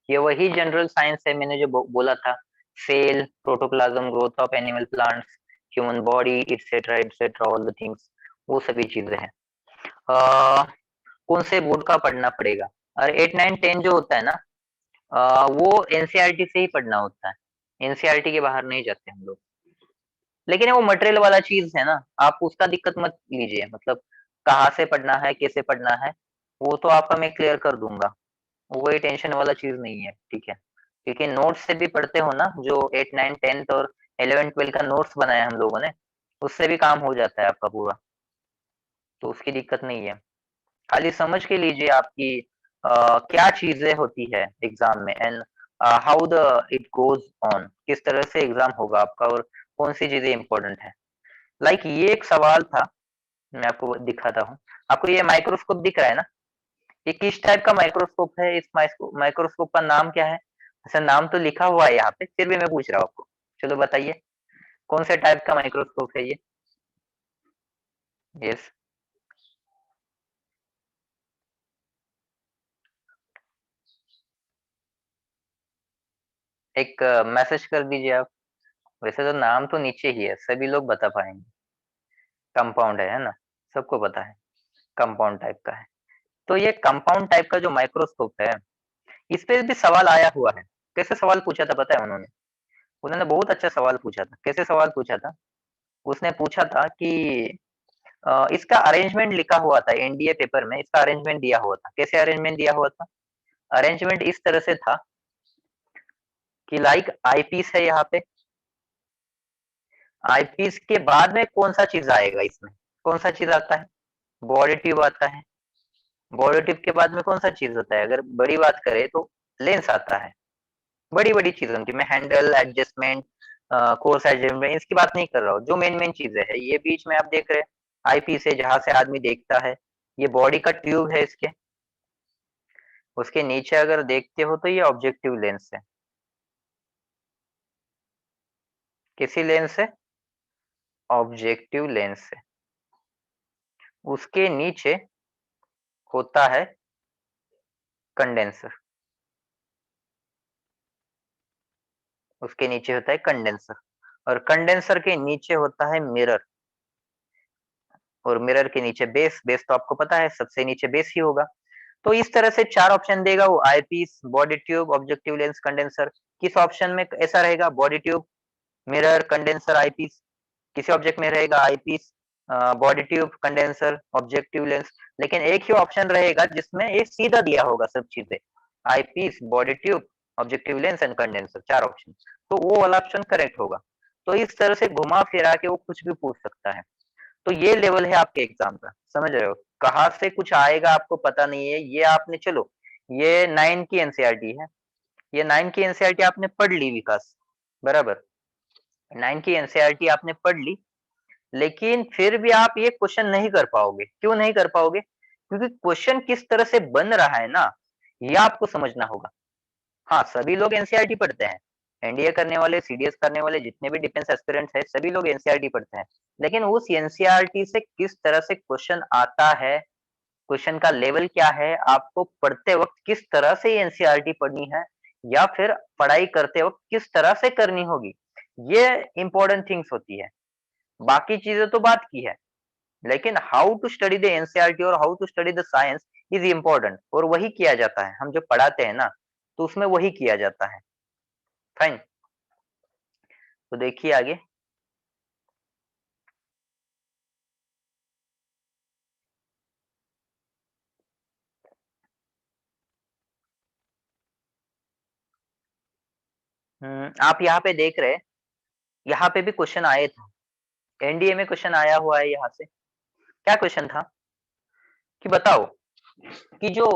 ये वही general science है मैंने जो बोला था, cell, protoplasm, growth of animal plants, human body, etcetera all the things, वो सभी चीजें हैं। कौन से बोर्ड का पढ़ना पड़ेगा? और 8 9 10 जो होता है ना, वो एनसीईआरटी से ही पढ़ना होता है, एनसीईआरटी के बाहर नहीं जाते हम लोग। लेकिन वो मटेरियल वाला चीज है ना, आप उसका दिक्कत मत लीजिए, मतलब कहाँ से पढ़ना है, कैसे पढ़ना है, वो तो आपका मैं क्लियर कर दूंगा, वो ये टेंशन वाला चीज नहीं है, ठीक है। क्योंकि नोट्स से भी पढ़ते हो ना, जो 8 9 10th और 11 12 का नोट्स बनाया हम लोगों ने, उससे भी काम हो जाता है आपका पूरा, तो उसकी दिक्कत नहीं है। खाली समझ के लीजिए आपकी क्या चीजें होती है एग्जाम में, and how the it goes on, किस तरह से एग्जाम होगा आपका और कौन सी चीजें इंपॉर्टेंट है। लाइक ये एक सवाल था, मैं आपको दिखाता हूँ। आपको ये माइक्रोस्कोप दिख रहा है ना, ये किस टाइप का माइक्रोस्कोप है? इस माइक्रोस्कोप का नाम क्या है? अच्छा, नाम तो लिखा हुआ है यहाँ पे, फिर भी मैं पूछ रहा हूँ आपको। चलो बताइए, कौन से टाइप का माइक्रोस्कोप है ये? यस। एक मैसेज कर दीजिए आप। वैसे तो नाम तो नीचे ही है, सभी लोग बता पाएंगे। कंपाउंड है ना, सबको पता है कंपाउंड टाइप का है। तो ये कंपाउंड टाइप का जो माइक्रोस्कोप है, इस पे भी सवाल आया हुआ है। कैसे सवाल पूछा था पता है उन्होंने? उन्होंने बहुत अच्छा सवाल पूछा था। कैसे सवाल पूछा था? उसने पूछा था कि इसका अरेंजमेंट लिखा हुआ था एनडीए पेपर में, इसका अरेंजमेंट दिया हुआ था। कैसे अरेंजमेंट दिया हुआ था? अरेंजमेंट इस तरह से था कि लाइक आईपीस है यहाँ पे, आईपीस के बाद में कौन सा चीज आएगा इसमें? कौन सा चीज आता है? बॉडी ट्यूब आता है। बॉडी ट्यूब के बाद में कौन सा चीज होता है? अगर बड़ी बात करें तो लेंस आता है। बड़ी बड़ी चीजों की मैं हैंडल एडजस्टमेंट, कोर्स एडजस्टमेंट, इसकी बात नहीं कर रहा हूँ। जो मेन मेन चीजें है, ये बीच में आप देख रहे हैं आईपीस है, जहां से आदमी देखता है। ये बॉडी का ट्यूब है इसके। उसके नीचे अगर देखते हो तो ये ऑब्जेक्टिव लेंस है। किसी लेंस है? ऑब्जेक्टिव लेंस है। उसके नीचे होता है कंडेंसर। उसके नीचे होता है कंडेंसर, और कंडेंसर के नीचे होता है मिरर, और मिरर के नीचे बेस। बेस तो आपको पता है, सबसे नीचे बेस ही होगा। तो इस तरह से चार ऑप्शन देगा वो, eyepiece, body tube, objective lens, condenser. किस ऑप्शन में ऐसा रहेगा? Body tube, mirror, condenser, eyepiece. किसी ऑब्जेक्ट में रहेगा eyepiece, body tube, condenser, objective lens. लेकिन एक ही ऑप्शन रहेगा जिसमें एक सीधा दिया होगा सब चीजें, eyepiece, body tube, objective lens and condenser, चार ऑप्शन। तो वो वाला ऑप्शन करेक्ट होगा। तो इस तरह से घुमा फिरा के वो कुछ भी पूछ सकता है। तो ये लेवल है आपके एग्जाम का, समझ रहे हो? कहाँ से कुछ आएगा आपको पता नहीं है, ये आपने, चलो ये 9 की एनसीईआरटी है, ये 9 की एनसीईआरटी आपने पढ़ ली विकास, बराबर। 9 की एनसीईआरटी आपने पढ़ ली, लेकिन फिर भी आप ये क्वेश्चन नहीं कर पाओगे। क्यों नहीं कर पाओगे? क्योंकि क्वेश्चन किस तरह से बन रहा है ना, ये आपको समझना होगा। हाँ, सभी लोग एनसीईआरटी पढ़ते हैं, एनडीए करने वाले, सीडीएस करने वाले, जितने भी डिफेंस एस्पिरेंट्स हैं, सभी लोग एनसीईआरटी पढ़ते हैं। लेकिन उस एनसीईआरटी से किस तरह से क्वेश्चन आता है, क्वेश्चन का लेवल क्या है, आपको पढ़ते वक्त किस तरह से एनसीईआरटी पढ़नी है, या फिर पढ़ाई करते वक्त किस तरह से करनी होगी, ये इंपॉर्टेंट थिंग्स होती है। बाकी चीजें तो बात की है, लेकिन how to study the NCERT और how to study the science is important, और वही किया जाता है। हम जो पढ़ाते हैं ना, तो उसमें वही किया जाता है। फाइन। तो देखिए आगे। आप यहाँ पे देख रहे हैं, यहाँ पे भी क्वेश्चन आए थे, एनडीए में क्वेश्चन आया हुआ है यहाँ से। क्या क्वेश्चन था कि बताओ कि जो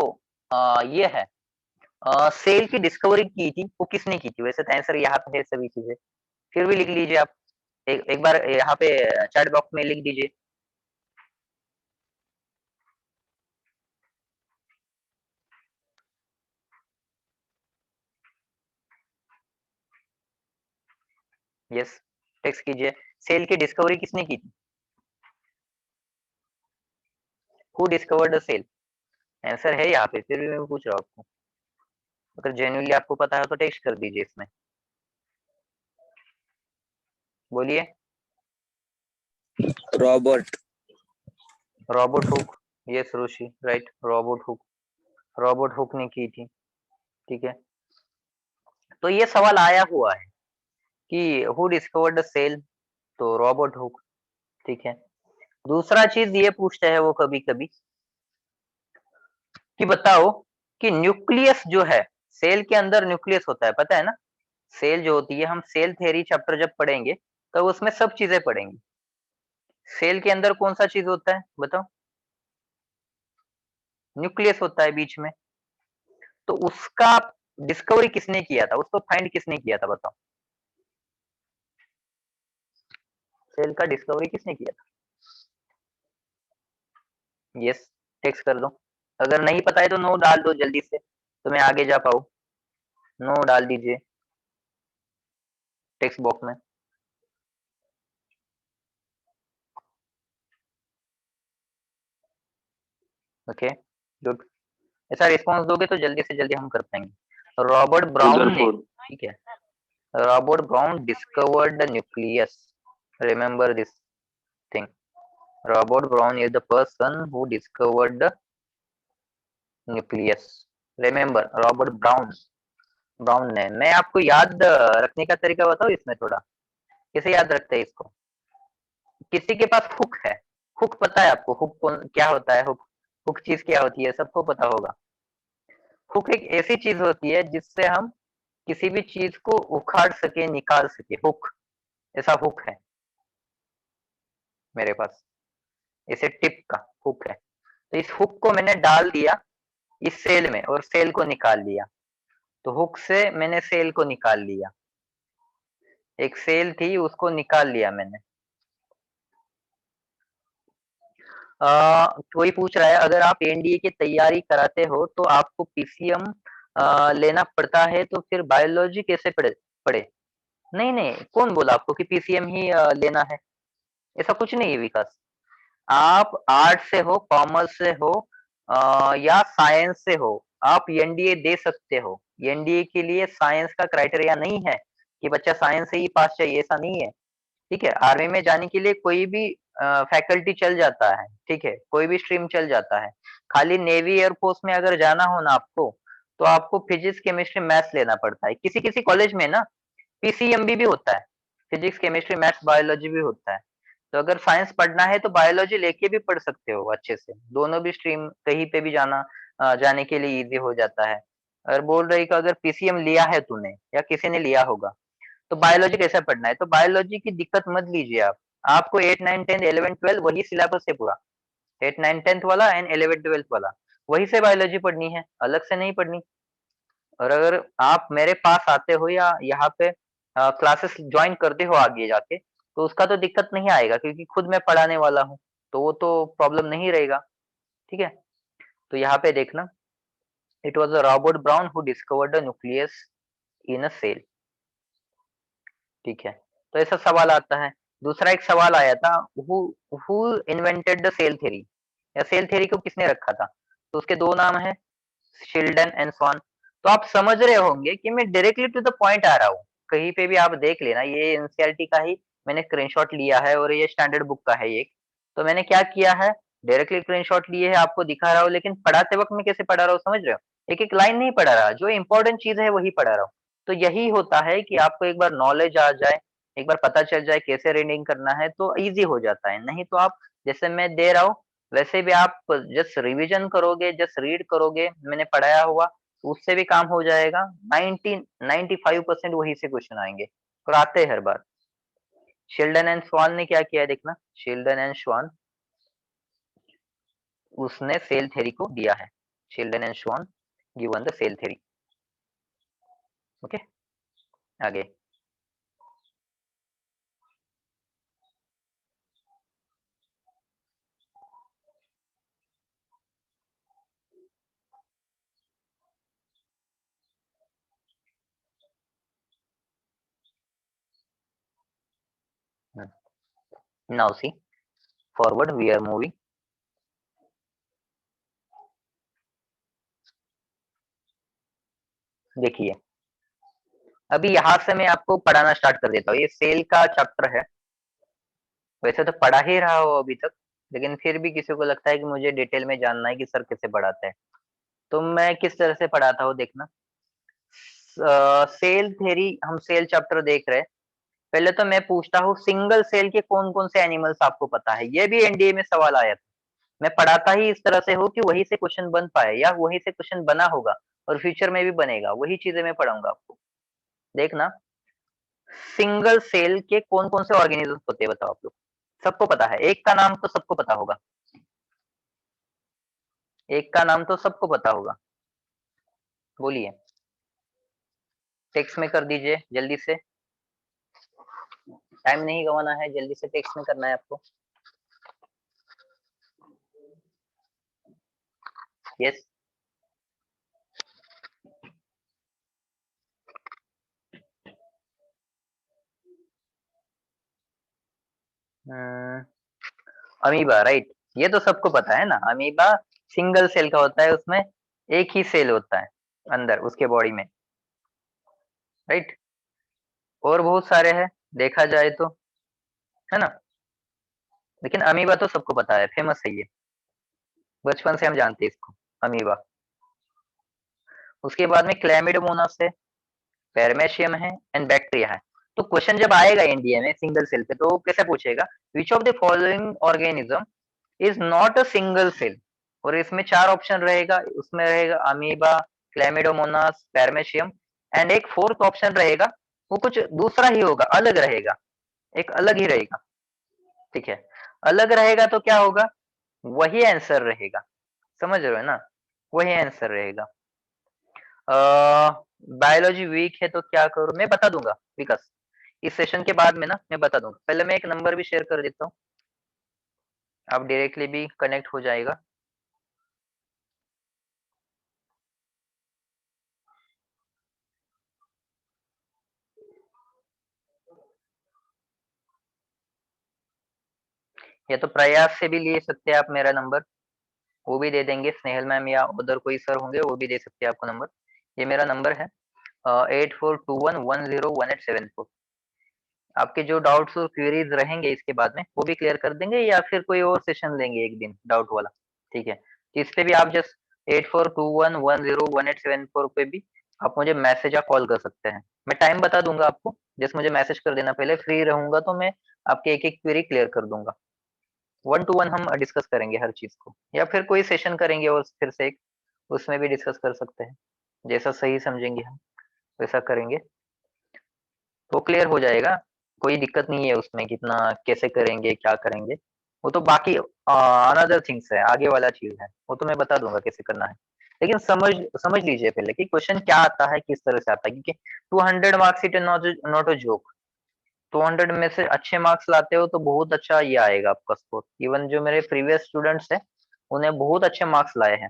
ये है, सेल की डिस्कवरी की थी वो किसने की थी? वैसे तो आंसर यहाँ पे है सभी चीजें, फिर भी लिख लीजिए आप। एक बार यहाँ पे चैट बॉक्स में लिख दीजिए। यस, टेक्स्ट कीजिए। सेल की डिस्कवरी किसने की थी? Who discovered the cell? Answer है यहाँ पे, फिर भी मैं पूछ रहा हूँ आपको। अगर जेन्युइनली आपको पता है तो टेक्स्ट कर दीजिए इसमें, बोलिए। Robert. Robert Hooke, yes Rishi, right, Robert Hooke, Robert Hooke ने की थी, ठीक है। तो ये सवाल आया हुआ है कि हु डिस्कवर्ड द सेल, तो रॉबर्ट हुक, ठीक है। दूसरा चीज ये पूछता है वो कभी कभी कि बताओ कि न्यूक्लियस जो है, सेल के अंदर न्यूक्लियस होता है, पता है ना। सेल जो होती है, हम सेल थ्योरी चैप्टर जब पढ़ेंगे तो उसमें सब चीजें पढ़ेंगे। सेल के अंदर कौन सा चीज होता है बताओ, न्यूक्लियस होता है बीच में। तो उसका डिस्कवरी किसने किया था, उसको फाइंड किसने किया था बताओ, सेल का डिस्कवरी किसने किया था। यस, टेक्स्ट कर दो। अगर नहीं पता है तो नो डाल दो जल्दी से, तो मैं आगे जा पाऊँ। नो डाल दीजिए टेक्स्ट बॉक्स में। Okay, good. ऐसा रिस्पॉन्स दोगे तो जल्दी से जल्दी हम कर पाएंगे। रॉबर्ट ब्राउन ने, रदरफोर्ड। ठीक है, Robert brown discovered the nucleus, remember this thing. Robert brown is the person who discovered the nucleus, remember Robert brown, brown ने। मैं आपको याद रखने का तरीका बताऊं इसमें थोड़ा, कैसे याद रखते हैं इसको। किसी के पास हुक है, हुक पता है आपको, हुक कौन क्या होता है, हुक, हुक चीज क्या होती है सबको पता होगा। हुक एक ऐसी चीज होती है जिससे हम किसी भी चीज को उखाड़ सके, निकाल सके, हुक, ऐसा हुक है मेरे पास, इसे टिप का हुक है। तो इस हुक को मैंने डाल दिया इस सेल में और सेल को निकाल लिया, तो हुक से मैंने सेल को निकाल लिया, एक सेल थी उसको निकाल लिया मैंने। कोई पूछ रहा है अगर आप एनडीए की तैयारी कराते हो तो आपको पीसीएम लेना पड़ता है, तो फिर बायोलॉजी कैसे पढ़े पढ़े। नहीं नहीं, कौन बोला आपको कि पीसीएम ही लेना है, ऐसा कुछ नहीं है विकास। आप आर्ट से हो, कॉमर्स से हो या साइंस से हो, आप एनडीए दे सकते हो। एनडीए के लिए साइंस का क्राइटेरिया नहीं है कि बच्चा साइंस से ही पास चाहिए, ऐसा नहीं है, ठीक है। आर्मी में जाने के लिए कोई भी फैकल्टी चल जाता है, ठीक है, कोई भी स्ट्रीम चल जाता है। खाली नेवी एयरफोर्स में अगर जाना हो ना आपको, तो आपको फिजिक्स केमिस्ट्री मैथ्स लेना पड़ता है। किसी किसी कॉलेज में ना पीसीएमबी भी होता है, फिजिक्स केमिस्ट्री मैथ्स बायोलॉजी भी होता है। तो अगर साइंस पढ़ना है तो बायोलॉजी लेके भी पढ़ सकते हो अच्छे से, दोनों भी स्ट्रीम कहीं पे भी जाने के लिए इजी हो जाता है। अगर बोल रही कि अगर पीसीएम लिया है तूने या किसी ने लिया होगा तो बायोलॉजी कैसे पढ़ना है, तो बायोलॉजी की दिक्कत मत लीजिए आप। आपको 8 9 10 11 12 वही सिलेबस है पूरा, 8 9 10th वाला एंड 11 12th वाला, वही से बायोलॉजी पढ़नी है, अलग से नहीं पढ़नी। और अगर आप मेरे पास आते हो या यहाँ पे क्लासेस ज्वाइन करते हो आगे जाके, तो उसका तो दिक्कत नहीं आएगा क्योंकि खुद मैं पढ़ाने वाला हूँ, तो वो तो प्रॉब्लम नहीं रहेगा, ठीक है। तो यहाँ पे देखना, it was Robert Brown who discovered the nucleus in a cell, ठीक है। तो ऐसा सवाल आता है। दूसरा एक सवाल आया था, who who invented the cell theory, या सेल थ्योरी को किसने रखा था, तो उसके दो नाम है, शिल्डन एंड स्वान। तो आप समझ रहे होंगे कि मैं डायरेक्टली टू द पॉइंट आ रहा हूँ, कहीं पे भी आप देख लेना, ये एनसीईआरटी का ही मैंने स्क्रीनशॉट लिया है और ये स्टैंडर्ड बुक का है एक। तो मैंने क्या किया है, डायरेक्टली स्क्रीनशॉट लिए है, आपको दिखा रहा हूँ, लेकिन पढ़ाते वक्त मैं कैसे पढ़ा रहा हूँ समझ रहे हो, एक एक लाइन नहीं पढ़ा रहा, जो इंपॉर्टेंट चीज है वही पढ़ा रहा हूँ। तो यही होता है कि आपको एक बार नॉलेज आ जाए, एक बार पता चल जाए कैसे रीडिंग करना है तो इजी हो जाता है। नहीं तो आप जैसे मैं दे रहा हूँ वैसे भी आप जस्ट रिवीजन करोगे, जस्ट रीड करोगे मैंने पढ़ाया हुआ, तो उससे भी काम हो जाएगा। 95% वही से क्वेश्चन आएंगे और आते हैं हर बार। शेल्डन एंड स्वान ने क्या किया है देखना, शेल्डन एंड स्वान, उसने सेल थ्योरी को दिया है, Schleiden and Schwann given the cell theory, okay. आगे, now see forward we are moving. देखिए, अभी यहाँ से मैं आपको पढ़ाना स्टार्ट कर देता हूँ। ये सेल का चैप्टर है। वैसे तो पढ़ा ही रहा हो अभी तक, लेकिन फिर भी किसी को लगता है कि मुझे डिटेल में जानना है कि सर कैसे पढ़ाते हैं। तो मैं किस तरह से पढ़ाता हूँ देखना। सेल थ्योरी, हम सेल चैप्टर देख रहे हैं। पहले तो मैं पूछता हूँ सिंगल सेल के कौन-कौन से एनिमल्स आपको पता है? ये भी एनडीए में सवाल आया था। मैं पढ़ाता ही इस तरह से हूँ कि वहीं से क्वेश्चन बन पाए या वहीं से क्वेश्चन बना होगा और फ्यूचर में भी बनेगा। वही चीजें मैं पढ़ाऊंगा आपको। देखना, सिंगल सेल के कौन-कौन से ऑर्गेनिजम्स होते हैं बताओ आप लोग? सबको पता है, एक का नाम तो सबको पता होगा। एक का नाम तो सबको पता होगा। बोलिए, टेक्स्ट में कर दीजिए जल्दी से। टाइम नहीं गंवाना है, जल्दी से टेक्स्ट में करना है आपको। यस। Amoeba, right. ये तो सबको पता है ना, अमीबा सिंगल सेल का होता है, उसमें एक ही सेल होता है अंदर उसके बॉडी में, राइट। और बहुत सारे हैं देखा जाए तो, है ना। लेकिन अमीबा तो सबको पता है, फेमस है ये, बचपन से हम जानते हैं इसको, अमीबा। उसके बाद में क्लैमिडोमोनास है, पेरमेशियम है एंड बैक्टीरिया है। तो क्वेश्चन जब आएगा इंडिया में सिंगल सेल पे तो कैसे पूछेगा, which of the following organism is not a single cell. और इसमें चार ऑप्शन रहेगा, उसमें रहेगा अमीबा, क्लैमिडोमोनास, पेरमेशियम एंड एक फोर्थ ऑप्शन रहेगा, वो कुछ दूसरा ही होगा, अलग रहेगा, एक अलग ही रहेगा। ठीक है, अलग रहेगा तो क्या होगा, वही आंसर रहेगा। समझ रहे हो ना, वही आंसर रहेगा। बायोलॉजी वीक है तो क्या करूं, मैं बता दूंगा विकास, इस सेशन के बाद में ना मैं बता दूंगा। पहले मैं एक नंबर भी शेयर कर देता हूँ, आप डायरेक्टली भी कनेक्ट हो जाएगा। या तो प्रयास से भी ले सकते हैं आप मेरा नंबर, वो भी दे देंगे, स्नेहल मैम या उधर कोई सर होंगे वो भी दे सकते हैं आपको नंबर। ये मेरा नंबर है 8421101874। आपके जो डाउट्स और क्वेरीज रहेंगे इसके बाद में वो भी क्लियर कर देंगे, या फिर कोई और सेशन लेंगे एक दिन डाउट वाला। ठीक है, इस पे भी आप जस्ट 8421101874 पे भी आप मुझे मैसेज या कॉल कर सकते हैं। मैं टाइम बता दूंगा आपको, जस्ट मुझे मैसेज कर देना, पहले फ्री रहूंगा तो मैं आपके एक एक क्वेरी क्लियर कर दूंगा। वन टू वन हम डिस्कस करेंगे हर चीज को, या फिर कोई सेशन करेंगे और फिर से एक, उसमें भी डिस्कस कर सकते हैं। जैसा सही समझेंगे हम वैसा करेंगे, तो क्लियर हो जाएगा। कोई दिक्कत नहीं है उसमें, कितना कैसे करेंगे क्या करेंगे, वो तो बाकी अनदर थिंग्स है, आगे वाला चीज है, वो तो मैं बता दूंगा कैसे करना है। लेकिन समझ समझ लीजिए पहले कि क्वेश्चन क्या आता है, किस तरह से आता है, क्योंकि 200 marks it not not a joke. 200 में से अच्छे मार्क्स लाते हो तो बहुत अच्छा ये आएगा आपका स्कोर। इवन जो मेरे प्रीवियस स्टूडेंट्स हैं उन्हें बहुत अच्छे मार्क्स लाए हैं।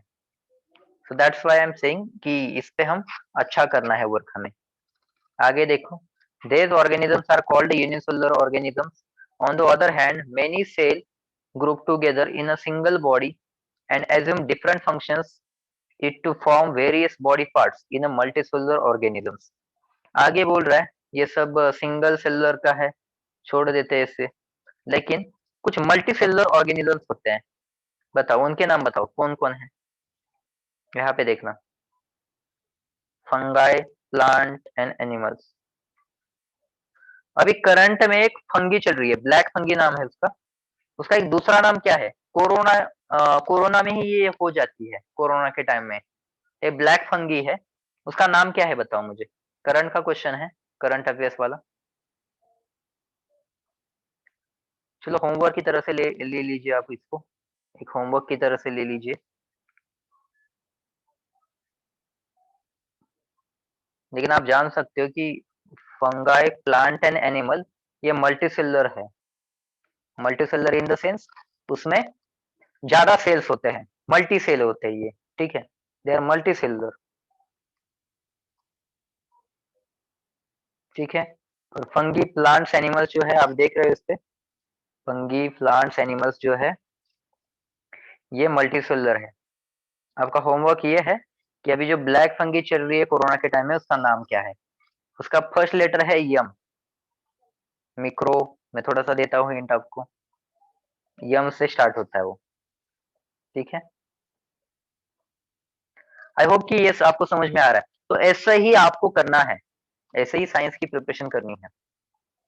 So that's why I am saying कि इस पे हम अच्छा करना है वर्क हमें। आगे देखो, these organisms are called unicellular organisms. On the other hand, many cells group together in a single body and assume different functions it to form various body parts in a multicellular organisms. आगे बोल रहा है ये सब single cellular का है, छोड़ देते हैं इससे। लेकिन कुछ मल्टी सेलुलर ऑर्गेनिजम्स होते हैं, बताओ उनके नाम बताओ कौन कौन है। यहाँ पे देखना, फंगाई, प्लांट एंड एनिमल्स। अभी करंट में एक फंगी चल रही है, ब्लैक फंगी नाम है उसका। उसका एक दूसरा नाम क्या है, कोरोना, कोरोना में ही ये हो जाती है, कोरोना के टाइम में। ये ब्लैक फंगी है, उसका नाम क्या है बताओ मुझे। करंट का क्वेश्चन है, करंट अफेयर्स वाला। चलो होमवर्क की तरह से ले लीजिए आप इसको, एक होमवर्क की तरह से ले लीजिए। लेकिन आप जान सकते हो कि फंगाई, प्लांट एंड एनिमल ये मल्टीसेलुलर है। मल्टीसेलुलर इन द सेंस उसमें ज्यादा सेल्स होते हैं, मल्टी सेल होते हैं ये। ठीक है, दे आर मल्टी सेलुलर। ठीक है, और फंगी, प्लांट्स, एनिमल्स जो है आप देख रहे हो इस पे, फंगी, प्लांट्स, एनिमल्स जो है ये मल्टी सेलुलर है। आपका होमवर्क ये है कि अभी जो ब्लैक फंगी चल रही है कोरोना के टाइम में, उसका नाम क्या है? उसका फर्स्ट लेटर है यम। मिक्रो, मैं थोड़ा सा देता हूँ हिंट आपको, यम से स्टार्ट होता है वो। ठीक है, आई होप कि ये आपको समझ में आ रहा है। तो ऐसा ही आपको करना है, ऐसे ही साइंस की प्रिपरेशन करनी है।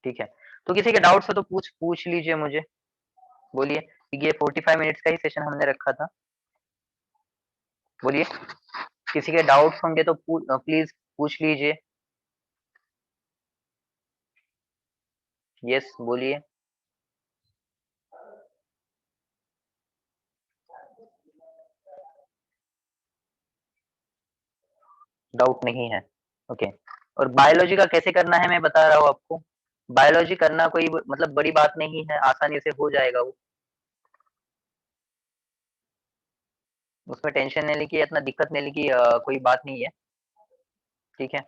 ठीक है, तो किसी के डाउट्स हो तो पूछ पूछ लीजिए मुझे, बोलिए, क्योंकि ये 45 मिनट्स का ही सेशन हमने रखा था। बोलिए, किसी के डाउट्स होंगे तो प्लीज पूछ लीजिए। यस, बोलिए। डाउट नहीं है, ओके। और बायोलॉजी का कैसे करना है मैं बता रहा हूँ आपको। बायोलॉजी करना कोई मतलब बड़ी बात नहीं है, आसानी से हो जाएगा वो। उसमें टेंशन लेने की, इतना दिक्कत लेने की कोई बात नहीं है। ठीक है,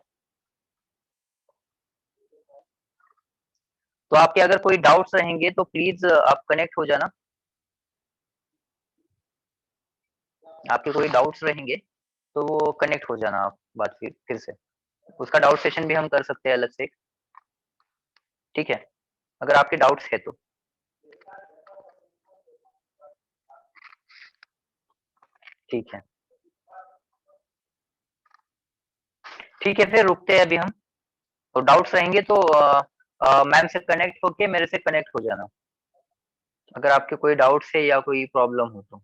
तो आपके अगर कोई डाउट्स रहेंगे तो प्लीज आप कनेक्ट हो जाना। आपके कोई डाउट्स रहेंगे तो वो कनेक्ट हो जाना आप, बात फिर से उसका डाउट सेशन भी हम कर सकते हैं अलग से। ठीक है, अगर आपके डाउट्स है तो। ठीक है, ठीक है, फिर रुकते हैं अभी हम। तो डाउट्स रहेंगे तो मैम से कनेक्ट होके मेरे से कनेक्ट हो जाना, अगर आपके कोई डाउट्स है या कोई प्रॉब्लम हो तो।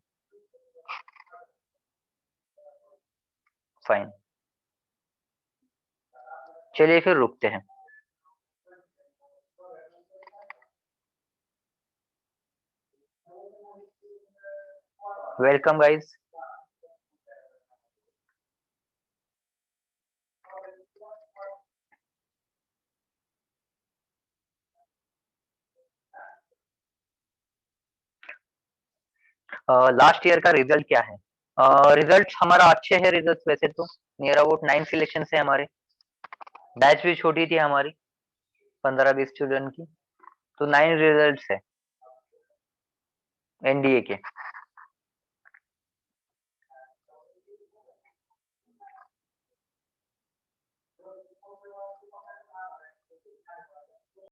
फाइन, चलिए फिर रुकते हैं। Welcome guys. लास्ट ईयर का रिजल्ट क्या है? रिजल्ट हमारा अच्छे है, रिजल्ट वैसे तो नियर अबाउट 9 सिलेक्शन है हमारे। बैच भी छोटी थी हमारी, 15-20 स्टूडेंट की। तो 9 रिजल्ट्स है एनडीए के।